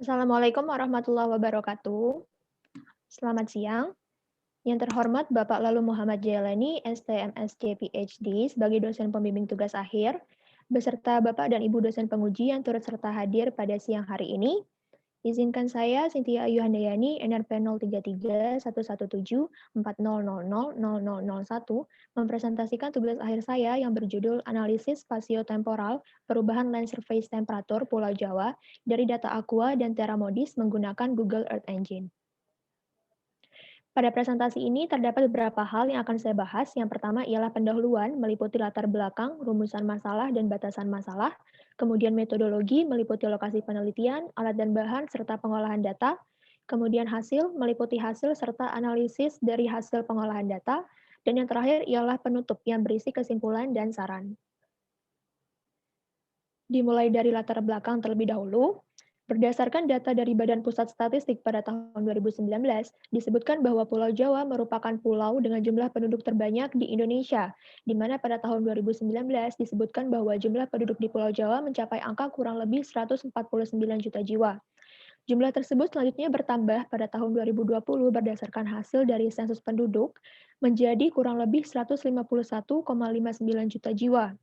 Assalamualaikum warahmatullahi wabarakatuh. Selamat siang. Yang terhormat Bapak Lalu Muhammad Jailani, STMSC PhD, sebagai dosen pembimbing tugas akhir, beserta Bapak dan Ibu dosen penguji yang turut serta hadir pada siang hari ini. Izinkan saya, Cynthia Ayu Handayani, NRP 033111740000001, mempresentasikan tugas akhir saya yang berjudul Analisis Spasio-Temporal Perubahan Land Surface Temperatur Pulau Jawa dari data Aqua dan Terra Modis menggunakan Google Earth Engine. Pada presentasi ini terdapat beberapa hal yang akan saya bahas. Yang pertama ialah pendahuluan, meliputi latar belakang, rumusan masalah, dan batasan masalah. Kemudian metodologi, meliputi lokasi penelitian, alat dan bahan, serta pengolahan data. Kemudian hasil, meliputi hasil serta analisis dari hasil pengolahan data. Dan yang terakhir ialah penutup yang berisi kesimpulan dan saran. Dimulai dari latar belakang terlebih dahulu. Berdasarkan data dari Badan Pusat Statistik pada tahun 2019, disebutkan bahwa Pulau Jawa merupakan pulau dengan jumlah penduduk terbanyak di Indonesia, di mana pada tahun 2019 disebutkan bahwa jumlah penduduk di Pulau Jawa mencapai angka kurang lebih 149 juta jiwa. Jumlah tersebut selanjutnya bertambah pada tahun 2020 berdasarkan hasil dari sensus penduduk menjadi kurang lebih 151,59 juta jiwa.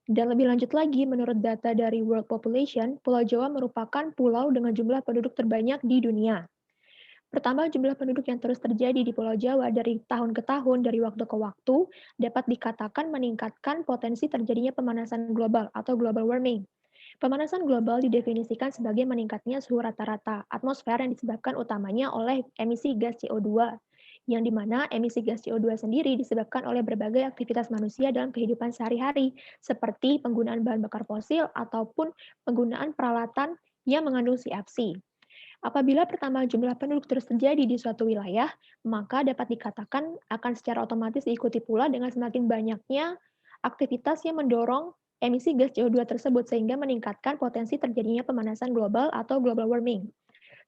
Dan lebih lanjut lagi, menurut data dari World Population, Pulau Jawa merupakan pulau dengan jumlah penduduk terbanyak di dunia. Pertama, jumlah penduduk yang terus terjadi di Pulau Jawa dari tahun ke tahun, dari waktu ke waktu, dapat dikatakan meningkatkan potensi terjadinya pemanasan global atau global warming. Pemanasan global didefinisikan sebagai meningkatnya suhu rata-rata atmosfer yang disebabkan utamanya oleh emisi gas CO2, yang dimana emisi gas CO2 sendiri disebabkan oleh berbagai aktivitas manusia dalam kehidupan sehari-hari, seperti penggunaan bahan bakar fosil ataupun penggunaan peralatan yang mengandung CFC. Apabila pertambahan jumlah penduduk terus terjadi di suatu wilayah, maka dapat dikatakan akan secara otomatis diikuti pula dengan semakin banyaknya aktivitas yang mendorong emisi gas CO2 tersebut sehingga meningkatkan potensi terjadinya pemanasan global atau global warming.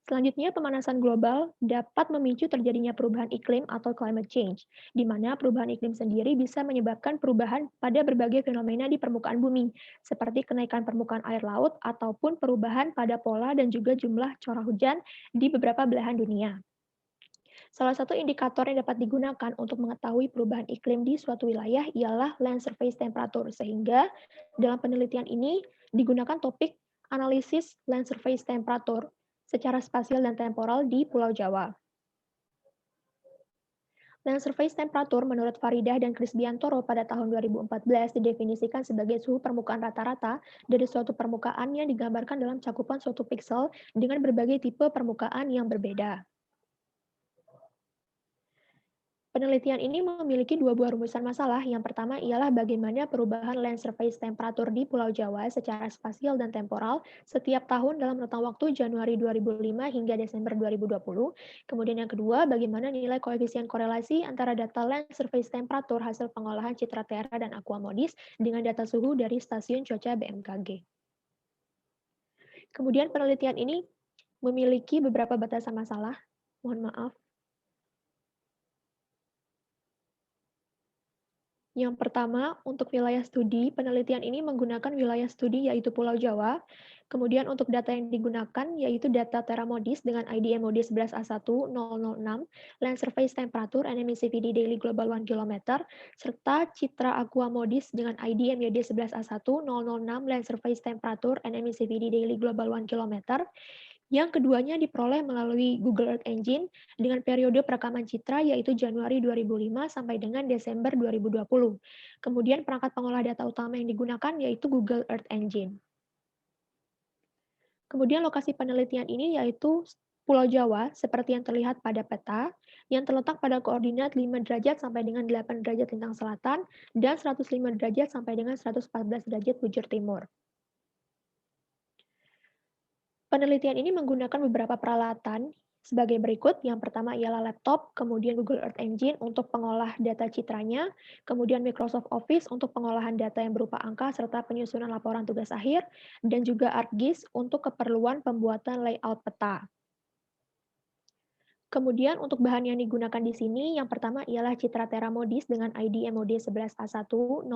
Selanjutnya, pemanasan global dapat memicu terjadinya perubahan iklim atau climate change, di mana perubahan iklim sendiri bisa menyebabkan perubahan pada berbagai fenomena di permukaan bumi, seperti kenaikan permukaan air laut ataupun perubahan pada pola dan juga jumlah curah hujan di beberapa belahan dunia. Salah satu indikator yang dapat digunakan untuk mengetahui perubahan iklim di suatu wilayah ialah land surface temperature, sehingga dalam penelitian ini digunakan topik analisis land surface temperature secara spasial dan temporal di Pulau Jawa. Land surface temperature menurut Faridah dan Krisbiantoro pada tahun 2014 didefinisikan sebagai suhu permukaan rata-rata dari suatu permukaan yang digambarkan dalam cakupan suatu piksel dengan berbagai tipe permukaan yang berbeda. Penelitian ini memiliki dua buah rumusan masalah. Yang pertama ialah bagaimana perubahan land surface temperature di Pulau Jawa secara spasial dan temporal setiap tahun dalam rentang waktu Januari 2005 hingga Desember 2020. Kemudian yang kedua, bagaimana nilai koefisien korelasi antara data land surface temperature hasil pengolahan Citra Terra dan Aqua Modis dengan data suhu dari stasiun cuaca BMKG. Kemudian penelitian ini memiliki beberapa batasan masalah. Mohon maaf. Yang pertama, untuk wilayah studi, penelitian ini menggunakan wilayah studi yaitu Pulau Jawa. Kemudian untuk data yang digunakan yaitu data Terra Modis dengan ID MOD 11A10006, Land Surface Temperature and Emissivity Daily Global 1 km, serta Citra Aqua Modis dengan ID MYD 11A10006, Land Surface Temperature and Emissivity Daily Global 1 km, yang keduanya diperoleh melalui Google Earth Engine dengan periode perekaman citra yaitu Januari 2005 sampai dengan Desember 2020. Kemudian perangkat pengolah data utama yang digunakan yaitu Google Earth Engine. Kemudian lokasi penelitian ini yaitu Pulau Jawa seperti yang terlihat pada peta yang terletak pada koordinat 5 derajat sampai dengan 8 derajat lintang selatan dan 105 derajat sampai dengan 114 derajat bujur timur. Penelitian ini menggunakan beberapa peralatan sebagai berikut. Yang pertama ialah laptop, kemudian Google Earth Engine untuk pengolah data citranya, kemudian Microsoft Office untuk pengolahan data yang berupa angka serta penyusunan laporan tugas akhir, dan juga ArcGIS untuk keperluan pembuatan layout peta. Kemudian untuk bahan yang digunakan di sini, yang pertama ialah citra Teramodis dengan ID MOD 11A10006,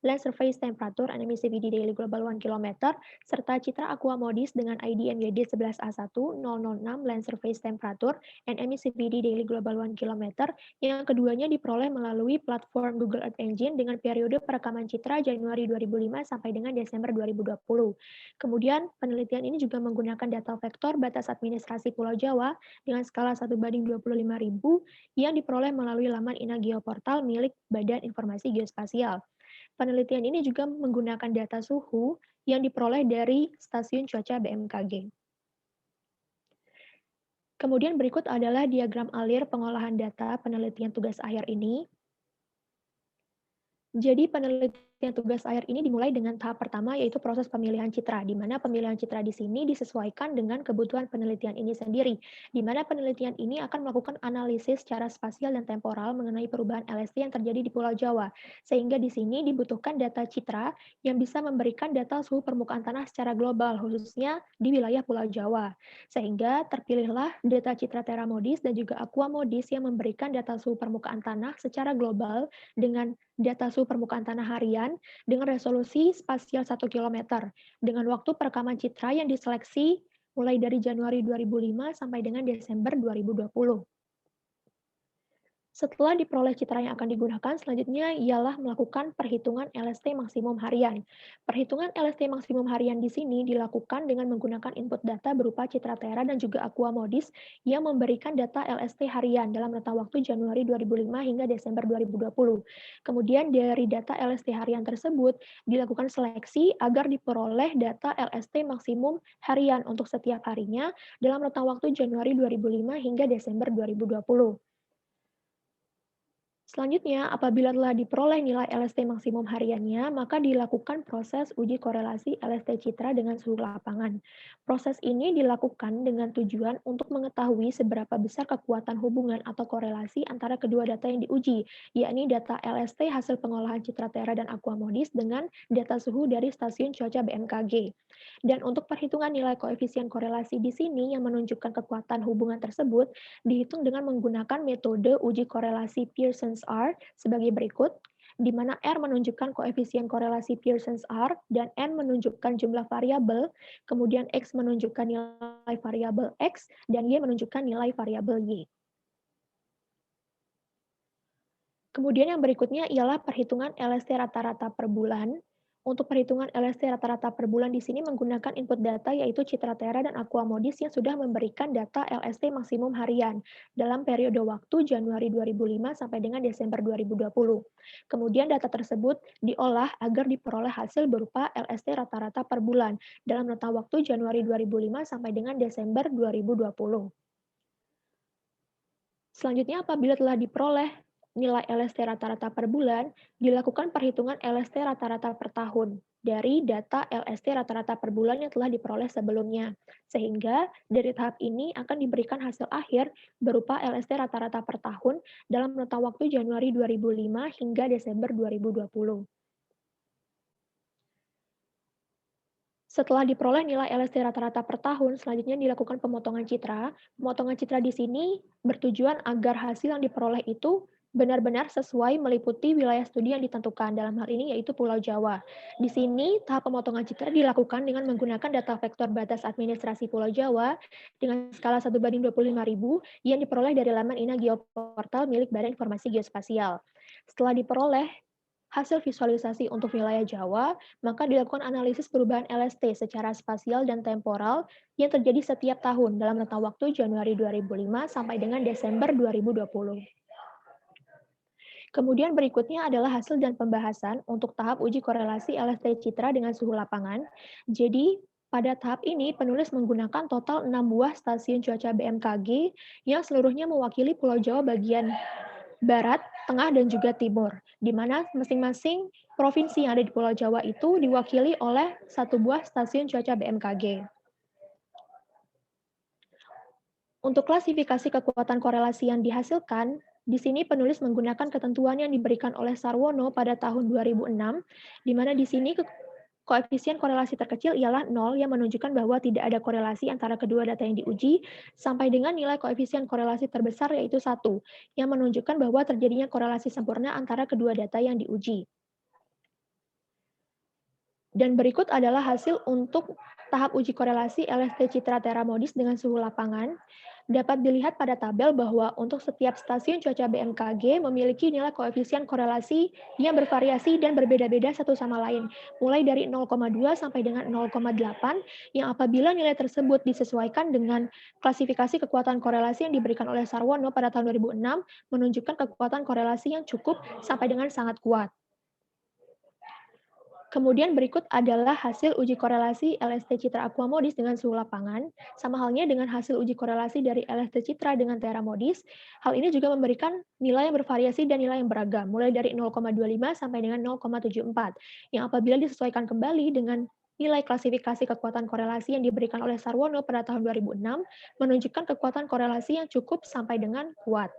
Land Surface Temperature and Emissivity Daily Global 1 km, serta citra Aquamodis dengan ID MYD 11A10006, Land Surface Temperature and Emissivity Daily Global 1 km, yang keduanya diperoleh melalui platform Google Earth Engine dengan periode perekaman citra Januari 2005 sampai dengan Desember 2020. Kemudian, penelitian ini juga menggunakan data vektor batas administrasi Pulau Jawa dengan skala 1:25.000 yang diperoleh melalui laman INA Geoportal milik Badan Informasi Geospasial. Penelitian ini juga menggunakan data suhu yang diperoleh dari stasiun cuaca BMKG. Kemudian berikut adalah diagram alir pengolahan data penelitian tugas akhir ini. Jadi penelitian tugas akhir ini dimulai dengan tahap pertama yaitu proses pemilihan citra, di mana pemilihan citra di sini disesuaikan dengan kebutuhan penelitian ini sendiri, di mana penelitian ini akan melakukan analisis secara spasial dan temporal mengenai perubahan LST yang terjadi di Pulau Jawa, sehingga di sini dibutuhkan data citra yang bisa memberikan data suhu permukaan tanah secara global, khususnya di wilayah Pulau Jawa. Sehingga terpilihlah data citra Teramodis dan juga Aquamodis yang memberikan data suhu permukaan tanah secara global dengan data suhu permukaan tanah harian dengan resolusi spasial 1 km, dengan waktu perekaman citra yang diseleksi mulai dari Januari 2005 sampai dengan Desember 2020. Setelah diperoleh citra yang akan digunakan, selanjutnya ialah melakukan perhitungan LST maksimum harian. Perhitungan LST maksimum harian di sini dilakukan dengan menggunakan input data berupa citra Tera dan juga Aquamodis yang memberikan data LST harian dalam rentang waktu Januari 2005 hingga Desember 2020. Kemudian dari data LST harian tersebut dilakukan seleksi agar diperoleh data LST maksimum harian untuk setiap harinya dalam rentang waktu Januari 2005 hingga Desember 2020. Selanjutnya, apabila telah diperoleh nilai LST maksimum hariannya, maka dilakukan proses uji korelasi LST citra dengan suhu lapangan. Proses ini dilakukan dengan tujuan untuk mengetahui seberapa besar kekuatan hubungan atau korelasi antara kedua data yang diuji, yakni data LST hasil pengolahan citra Tera dan Aquamodis dengan data suhu dari stasiun cuaca BMKG. Dan untuk perhitungan nilai koefisien korelasi di sini yang menunjukkan kekuatan hubungan tersebut, dihitung dengan menggunakan metode uji korelasi Pearson's R sebagai berikut, di mana R menunjukkan koefisien korelasi Pearson's R dan N menunjukkan jumlah variabel, kemudian X menunjukkan nilai variabel X, dan Y menunjukkan nilai variabel Y. Kemudian yang berikutnya ialah perhitungan LST rata-rata per bulan. Untuk perhitungan LST rata-rata per bulan di sini menggunakan input data yaitu Citra Tera dan Aquamodis yang sudah memberikan data LST maksimum harian dalam periode waktu Januari 2005 sampai dengan Desember 2020. Kemudian data tersebut diolah agar diperoleh hasil berupa LST rata-rata per bulan dalam rentang waktu Januari 2005 sampai dengan Desember 2020. Selanjutnya, apabila telah diperoleh nilai LST rata-rata per bulan, dilakukan perhitungan LST rata-rata per tahun dari data LST rata-rata per bulan yang telah diperoleh sebelumnya. Sehingga dari tahap ini akan diberikan hasil akhir berupa LST rata-rata per tahun dalam rentang waktu Januari 2005 hingga Desember 2020. Setelah diperoleh nilai LST rata-rata per tahun, selanjutnya dilakukan pemotongan citra. Pemotongan citra di sini bertujuan agar hasil yang diperoleh itu benar-benar sesuai meliputi wilayah studi yang ditentukan. Dalam hal ini yaitu Pulau Jawa. Di sini tahap pemotongan citra dilakukan dengan menggunakan data vektor batas administrasi Pulau Jawa dengan skala 1:25.000 yang diperoleh dari laman INA Geoportal milik Badan Informasi Geospasial. Setelah diperoleh hasil visualisasi untuk wilayah Jawa, maka dilakukan analisis perubahan LST secara spasial dan temporal yang terjadi setiap tahun dalam rentang waktu Januari 2005 sampai dengan Desember 2020. Kemudian berikutnya adalah hasil dan pembahasan untuk tahap uji korelasi LST citra dengan suhu lapangan. Jadi, pada tahap ini, penulis menggunakan total 6 buah stasiun cuaca BMKG yang seluruhnya mewakili Pulau Jawa bagian Barat, Tengah, dan juga Timur, di mana masing-masing provinsi yang ada di Pulau Jawa itu diwakili oleh satu buah stasiun cuaca BMKG. Untuk klasifikasi kekuatan korelasi yang dihasilkan, di sini penulis menggunakan ketentuan yang diberikan oleh Sarwono pada tahun 2006, di mana di sini Koefisien korelasi terkecil ialah 0 yang menunjukkan bahwa tidak ada korelasi antara kedua data yang diuji, sampai dengan nilai koefisien korelasi terbesar yaitu 1, yang menunjukkan bahwa terjadinya korelasi sempurna antara kedua data yang diuji. Dan berikut adalah hasil untuk tahap uji korelasi LST Citra Terra Modis dengan suhu lapangan. Dapat dilihat pada tabel bahwa untuk setiap stasiun cuaca BMKG memiliki nilai koefisien korelasi yang bervariasi dan berbeda-beda satu sama lain, mulai dari 0,2 sampai dengan 0,8, yang apabila nilai tersebut disesuaikan dengan klasifikasi kekuatan korelasi yang diberikan oleh Sarwono pada tahun 2006, menunjukkan kekuatan korelasi yang cukup sampai dengan sangat kuat. Kemudian berikut adalah hasil uji korelasi LST Citra Aqua Modis dengan suhu lapangan, sama halnya dengan hasil uji korelasi dari LST Citra dengan Terra Modis. Hal ini juga memberikan nilai yang bervariasi dan nilai yang beragam, mulai dari 0,25 sampai dengan 0,74, yang apabila disesuaikan kembali dengan nilai klasifikasi kekuatan korelasi yang diberikan oleh Sarwono pada tahun 2006, menunjukkan kekuatan korelasi yang cukup sampai dengan kuat.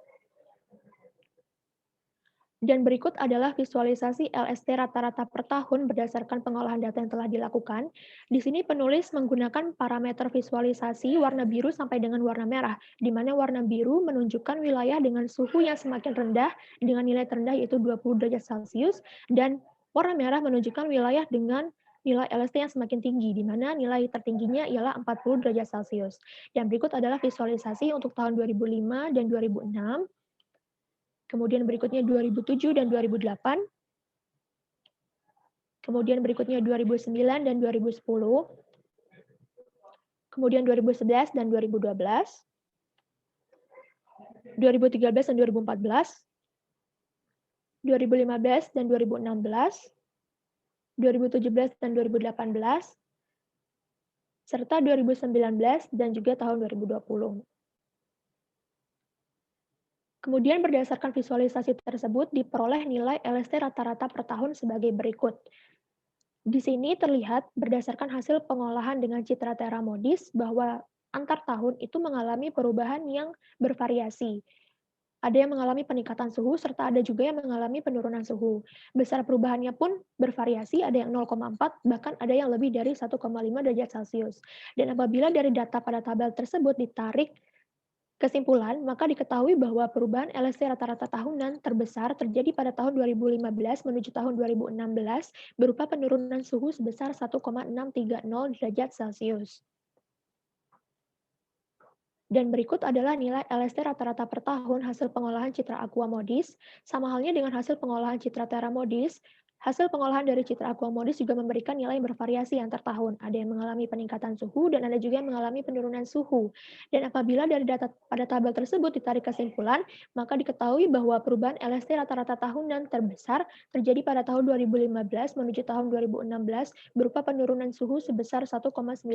Dan berikut adalah visualisasi LST rata-rata per tahun berdasarkan pengolahan data yang telah dilakukan. Di sini penulis menggunakan parameter visualisasi warna biru sampai dengan warna merah, di mana warna biru menunjukkan wilayah dengan suhu yang semakin rendah dengan nilai terendah yaitu 20 derajat Celcius, dan warna merah menunjukkan wilayah dengan nilai LST yang semakin tinggi, di mana nilai tertingginya ialah 40 derajat Celcius. Dan berikut adalah visualisasi untuk tahun 2005 dan 2006. Kemudian berikutnya 2007 dan 2008, kemudian berikutnya 2009 dan 2010, kemudian 2011 dan 2012, 2013 dan 2014, 2015 dan 2016, 2017 dan 2018, serta 2019 dan juga tahun 2020. Kemudian berdasarkan visualisasi tersebut diperoleh nilai LST rata-rata per tahun sebagai berikut. Di sini terlihat berdasarkan hasil pengolahan dengan Citra Terra Modis bahwa antar tahun itu mengalami perubahan yang bervariasi. Ada yang mengalami peningkatan suhu, serta ada juga yang mengalami penurunan suhu. Besar perubahannya pun bervariasi, ada yang 0,4, bahkan ada yang lebih dari 1,5 derajat Celcius. Dan apabila dari data pada tabel tersebut ditarik kesimpulan, maka diketahui bahwa perubahan LST rata-rata tahunan terbesar terjadi pada tahun 2015 menuju tahun 2016 berupa penurunan suhu sebesar 1,630 derajat Celcius. Dan berikut adalah nilai LST rata-rata per tahun hasil pengolahan Citra Aqua Modis, sama halnya dengan hasil pengolahan Citra Terra Modis. Hasil pengolahan dari Citra Aqua Modis juga memberikan nilai yang bervariasi antar tahun. Ada yang mengalami peningkatan suhu dan ada juga yang mengalami penurunan suhu. Dan apabila dari data pada tabel tersebut ditarik kesimpulan, maka diketahui bahwa perubahan LST rata-rata tahunan terbesar terjadi pada tahun 2015 menuju tahun 2016 berupa penurunan suhu sebesar 1,987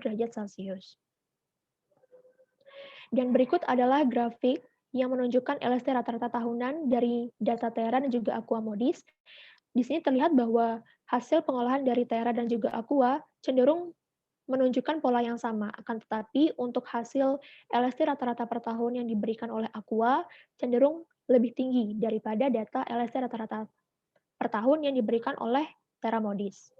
derajat Celcius. Dan berikut adalah grafik yang menunjukkan LST rata-rata tahunan dari data Terra dan juga Aqua Modis. Di sini terlihat bahwa hasil pengolahan dari Terra dan juga Aqua cenderung menunjukkan pola yang sama. Akan tetapi untuk hasil LST rata-rata per tahun yang diberikan oleh Aqua cenderung lebih tinggi daripada data LST rata-rata per tahun yang diberikan oleh Terra Modis.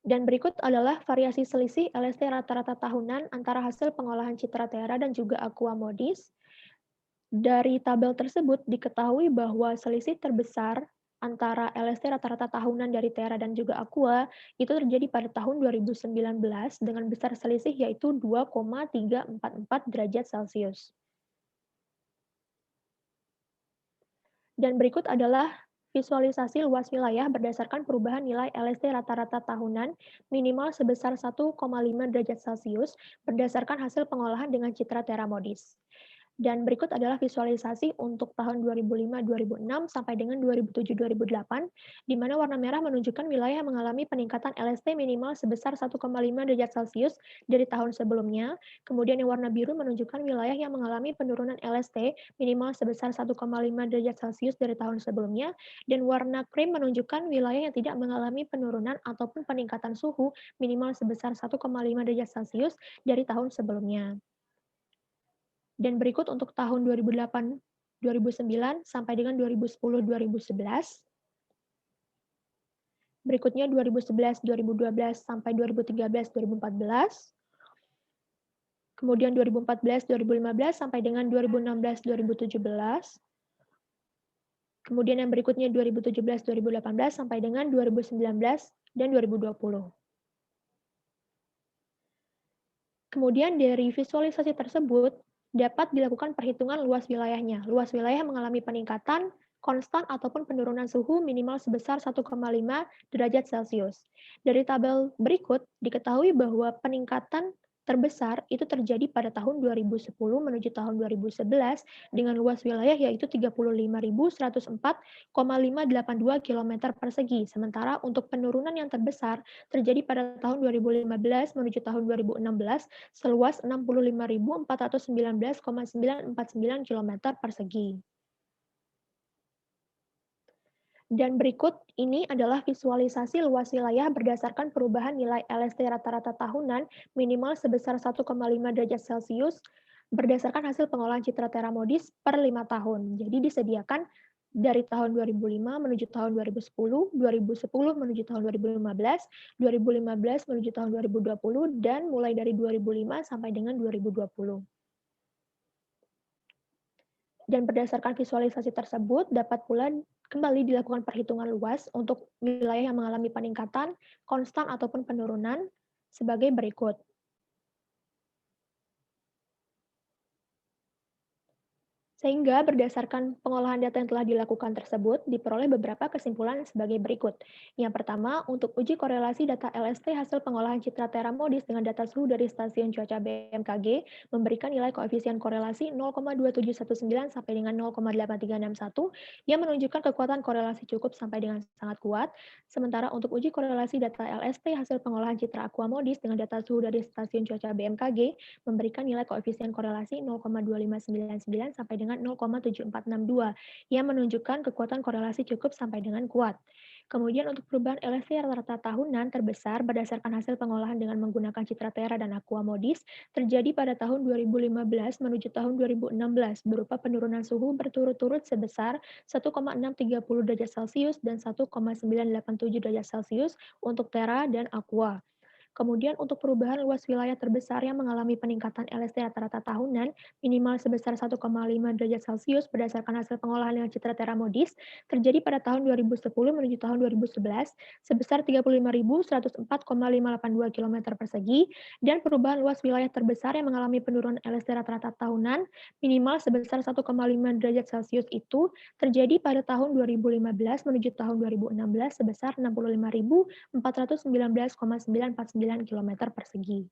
Dan berikut adalah variasi selisih LST rata-rata tahunan antara hasil pengolahan Citra Terra dan juga Aqua Modis. Dari tabel tersebut diketahui bahwa selisih terbesar antara LST rata-rata tahunan dari Terra dan juga Aqua itu terjadi pada tahun 2019 dengan besar selisih yaitu 2,344 derajat Celcius. Dan berikut adalah visualisasi luas wilayah berdasarkan perubahan nilai LST rata-rata tahunan minimal sebesar 1,5 derajat Celcius berdasarkan hasil pengolahan dengan Citra Terra Modis. Dan berikut adalah visualisasi untuk tahun 2005-2006 sampai dengan 2007-2008, di mana warna merah menunjukkan wilayah yang mengalami peningkatan LST minimal sebesar 1,5 derajat Celcius dari tahun sebelumnya. Kemudian yang warna biru menunjukkan wilayah yang mengalami penurunan LST minimal sebesar 1,5 derajat Celcius dari tahun sebelumnya. Dan warna krim menunjukkan wilayah yang tidak mengalami penurunan ataupun peningkatan suhu minimal sebesar 1,5 derajat Celcius dari tahun sebelumnya. Dan berikut untuk tahun 2008, 2009 sampai dengan 2010, 2011. berikutnya 2011-2012 sampai 2013-2014, kemudian 2014-2015 sampai dengan 2016-2017, kemudian yang berikutnya 2017-2018 sampai dengan 2019 dan 2020. Kemudian dari visualisasi tersebut dapat dilakukan perhitungan luas wilayahnya. Luas wilayah mengalami peningkatan, konstan ataupun penurunan suhu minimal sebesar 1,5 derajat Celcius. Dari tabel berikut diketahui bahwa peningkatan terbesar itu terjadi pada tahun 2010 menuju tahun 2011 dengan luas wilayah yaitu 35.104,582 km persegi. Sementara untuk penurunan yang terbesar terjadi pada tahun 2015 menuju tahun 2016 seluas 65.419,949 km persegi. Dan berikut ini adalah visualisasi luas wilayah berdasarkan perubahan nilai LST rata-rata tahunan minimal sebesar 1,5 derajat Celcius berdasarkan hasil pengolahan citra Teramodis per 5 tahun. Jadi disediakan dari tahun 2005 menuju tahun 2010, 2010 menuju tahun 2015, 2015 menuju tahun 2020, dan mulai dari 2005 sampai dengan 2020. Dan berdasarkan visualisasi tersebut, dapat pula kembali dilakukan perhitungan luas untuk wilayah yang mengalami peningkatan, konstan ataupun penurunan sebagai berikut. Sehingga berdasarkan pengolahan data yang telah dilakukan tersebut, diperoleh beberapa kesimpulan sebagai berikut. Yang pertama, untuk uji korelasi data LST hasil pengolahan citra Teramodis dengan data suhu dari stasiun cuaca BMKG memberikan nilai koefisien korelasi 0,2719 sampai dengan 0,8361 yang menunjukkan kekuatan korelasi cukup sampai dengan sangat kuat. Sementara untuk uji korelasi data LST hasil pengolahan citra Aquamodis dengan data suhu dari stasiun cuaca BMKG memberikan nilai koefisien korelasi 0,2599 sampai dengan 0,7462 yang menunjukkan kekuatan korelasi cukup sampai dengan kuat. Kemudian untuk perubahan LST rata-rata tahunan terbesar berdasarkan hasil pengolahan dengan menggunakan citra Terra dan Aquamodis terjadi pada tahun 2015 menuju tahun 2016 berupa penurunan suhu berturut-turut sebesar 1,630 derajat Celcius dan 1,987 derajat Celcius untuk Terra dan Aqua. Kemudian untuk perubahan luas wilayah terbesar yang mengalami peningkatan LST rata-rata tahunan minimal sebesar 1,5 derajat Celcius berdasarkan hasil pengolahan dengan citra Teramodis terjadi pada tahun 2010 menuju tahun 2011 sebesar 35.104,582 km persegi dan perubahan luas wilayah terbesar yang mengalami penurunan LST rata-rata tahunan minimal sebesar 1,5 derajat Celcius itu terjadi pada tahun 2015 menuju tahun 2016 sebesar 65.419,949 km persegi.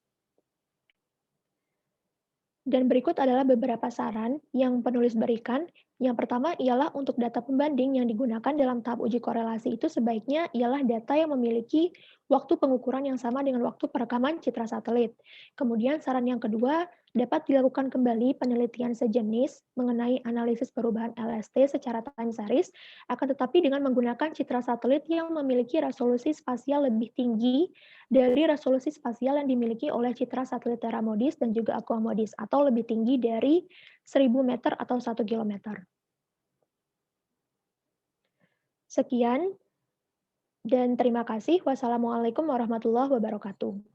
Dan berikut adalah beberapa saran yang penulis berikan. Yang pertama ialah untuk data pembanding yang digunakan dalam tahap uji korelasi itu sebaiknya ialah data yang memiliki waktu pengukuran yang sama dengan waktu perekaman citra satelit. Kemudian saran yang kedua, dapat dilakukan kembali penelitian sejenis mengenai analisis perubahan LST secara time series, akan tetapi dengan menggunakan citra satelit yang memiliki resolusi spasial lebih tinggi dari resolusi spasial yang dimiliki oleh citra satelit Teramodis dan juga Aquamodis, atau lebih tinggi dari 1.000 meter atau 1 kilometer. Sekian, dan terima kasih. Wassalamualaikum warahmatullahi wabarakatuh.